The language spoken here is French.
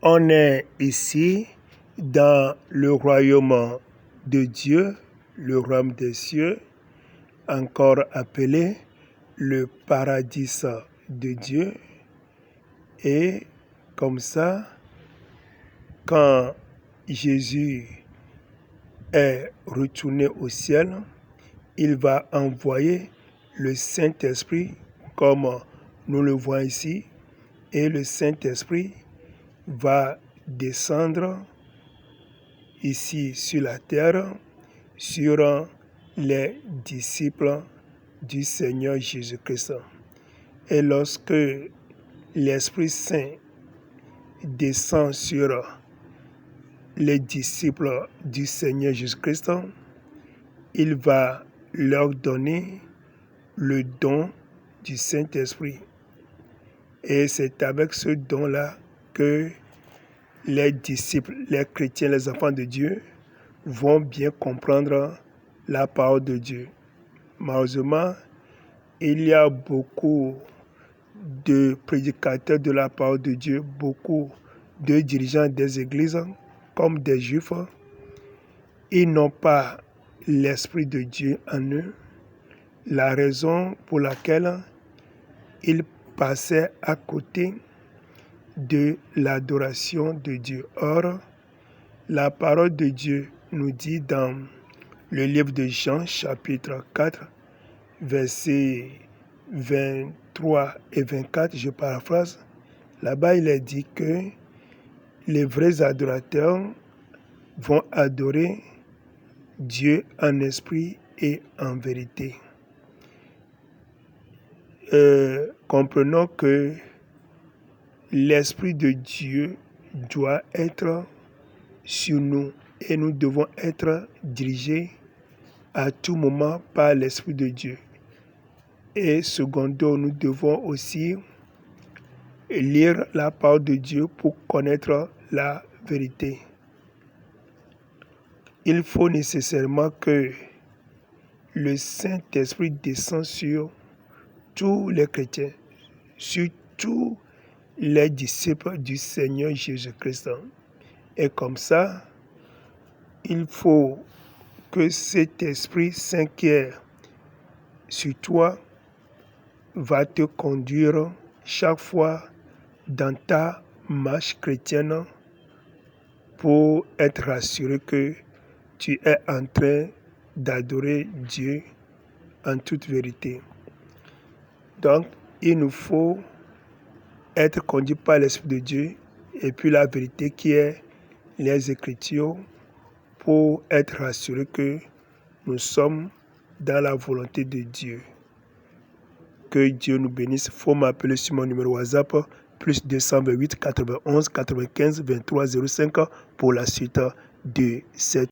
On est ici dans le royaume de Dieu, le royaume des cieux, encore appelé le paradis de Dieu. Et comme ça, quand Jésus est retourné au ciel, il va envoyer le Saint-Esprit comme nous le voyons ici. Et le Saint-Esprit va descendre ici sur la terre, sur les disciples du Seigneur Jésus-Christ. Et lorsque l'Esprit Saint descend sur les disciples du Seigneur Jésus-Christ, il va leur donner le don du Saint-Esprit. Et c'est avec ce don-là que les disciples, les chrétiens, les enfants de Dieu vont bien comprendre la parole de Dieu. Malheureusement, il y a beaucoup de prédicateurs de la parole de Dieu, beaucoup de dirigeants des églises, comme des juifs. Ils n'ont pas l'Esprit de Dieu en eux, la raison pour laquelle ils passaient à côté de l'adoration de Dieu. Or, la parole de Dieu nous dit dans le livre de Jean, chapitre 4, versets 23 et 24, je paraphrase, là-bas il est dit que les vrais adorateurs vont adorer Dieu en esprit et en vérité. Comprenons que l'Esprit de Dieu doit être sur nous et nous devons être dirigés à tout moment par l'Esprit de Dieu. Et secondo, nous devons aussi lire la parole de Dieu pour connaître la vérité. Il faut nécessairement que le Saint-Esprit descende sur tous les chrétiens, sur tous les disciples du Seigneur Jésus-Christ. Et comme ça, il faut que cet Esprit Saint qui est sur toi va te conduire chaque fois dans ta marche chrétienne pour être rassuré que tu es en train d'adorer Dieu en toute vérité. Donc, il nous faut être conduit par l'Esprit de Dieu et puis la vérité qui est les Écritures pour être rassuré que nous sommes dans la volonté de Dieu. Que Dieu nous bénisse. Il faut m'appeler sur mon numéro WhatsApp plus 228 91 95 23 05 pour la suite de cette